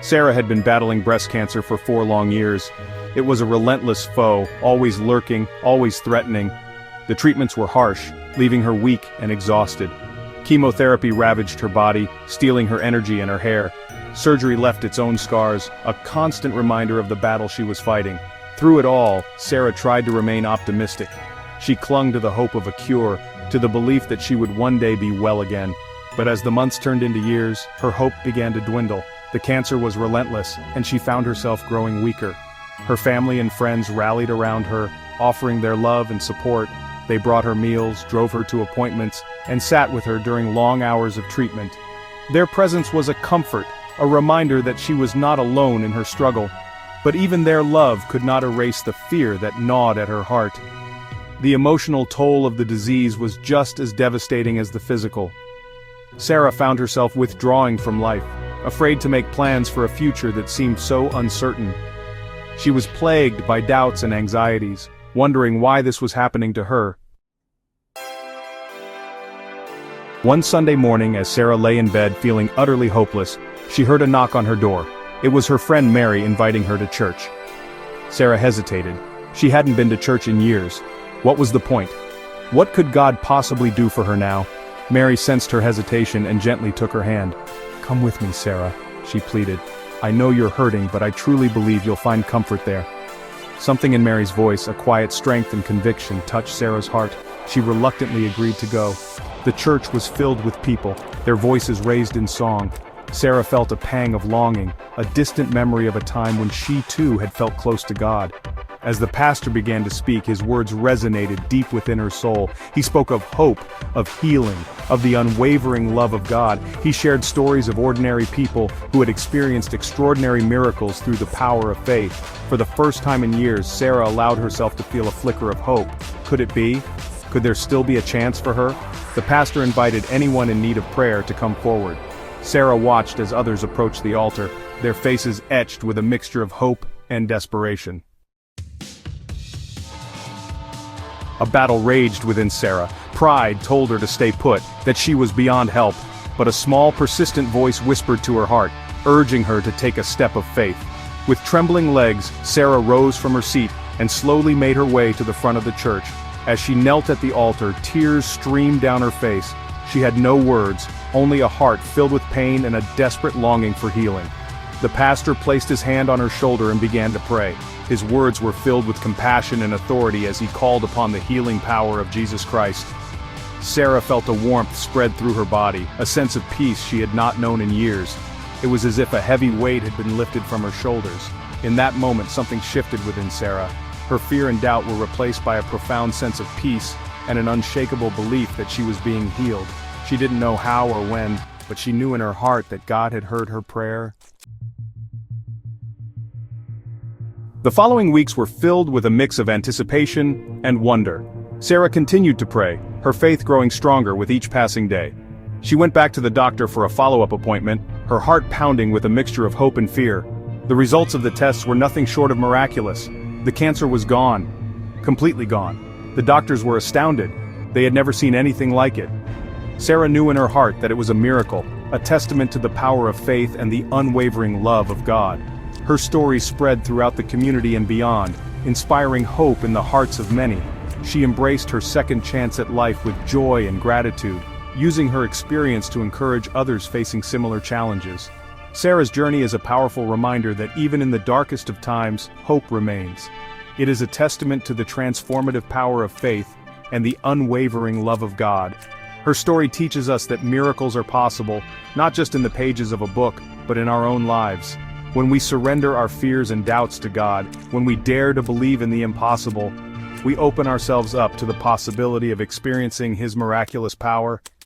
Sarah had been battling breast cancer for 4 long years. It was a relentless foe, always lurking, always threatening. The treatments were harsh, leaving her weak and exhausted. Chemotherapy ravaged her body, stealing her energy and her hair. Surgery left its own scars, a constant reminder of the battle she was fighting. Through it all, Sarah tried to remain optimistic. She clung to the hope of a cure, to the belief that she would one day be well again. But as the months turned into years, her hope began to dwindle. The cancer was relentless, and she found herself growing weaker. Her family and friends rallied around her, offering their love and support. They brought her meals, drove her to appointments, and sat with her during long hours of treatment. Their presence was a comfort, a reminder that she was not alone in her struggle. But even their love could not erase the fear that gnawed at her heart. The emotional toll of the disease was just as devastating as the physical. Sarah found herself withdrawing from life, afraid to make plans for a future that seemed so uncertain. She was plagued by doubts and anxieties, wondering why this was happening to her. One Sunday morning, as Sarah lay in bed feeling utterly hopeless, she heard a knock on her door. It was her friend Mary inviting her to church. Sarah hesitated. She hadn't been to church in years. What was the point? What could God possibly do for her now? Mary sensed her hesitation and gently took her hand. "Come with me, Sarah," she pleaded. "I know you're hurting, but I truly believe you'll find comfort there." Something in Mary's voice, a quiet strength and conviction, touched Sarah's heart. She reluctantly agreed to go. The church was filled with people, their voices raised in song. Sarah felt a pang of longing, a distant memory of a time when she too had felt close to God. As the pastor began to speak, his words resonated deep within her soul. He spoke of hope, of healing, of the unwavering love of God. He shared stories of ordinary people who had experienced extraordinary miracles through the power of faith. For the first time in years, Sarah allowed herself to feel a flicker of hope. Could it be? Could there still be a chance for her? The pastor invited anyone in need of prayer to come forward. Sarah watched as others approached the altar, their faces etched with a mixture of hope and desperation. A battle raged within Sarah. Pride told her to stay put, that she was beyond help. But a small, persistent voice whispered to her heart, urging her to take a step of faith. With trembling legs, Sarah rose from her seat and slowly made her way to the front of the church. As she knelt at the altar, tears streamed down her face. She had no words, only a heart filled with pain and a desperate longing for healing. The pastor placed his hand on her shoulder and began to pray. His words were filled with compassion and authority as he called upon the healing power of Jesus Christ. Sarah felt a warmth spread through her body, a sense of peace she had not known in years. It was as if a heavy weight had been lifted from her shoulders. In that moment, something shifted within Sarah. Her fear and doubt were replaced by a profound sense of peace and an unshakable belief that she was being healed. She didn't know how or when, but she knew in her heart that God had heard her prayer. The following weeks were filled with a mix of anticipation and wonder. Sarah continued to pray, her faith growing stronger with each passing day. She went back to the doctor for a follow-up appointment, her heart pounding with a mixture of hope and fear. The results of the tests were nothing short of miraculous. The cancer was gone. Completely gone. The doctors were astounded. They had never seen anything like it. Sarah knew in her heart that it was a miracle, a testament to the power of faith and the unwavering love of God. Her story spread throughout the community and beyond, inspiring hope in the hearts of many. She embraced her second chance at life with joy and gratitude, using her experience to encourage others facing similar challenges. Sarah's journey is a powerful reminder that even in the darkest of times, hope remains. It is a testament to the transformative power of faith and the unwavering love of God. Her story teaches us that miracles are possible, not just in the pages of a book, but in our own lives. When we surrender our fears and doubts to God, when we dare to believe in the impossible, we open ourselves up to the possibility of experiencing His miraculous power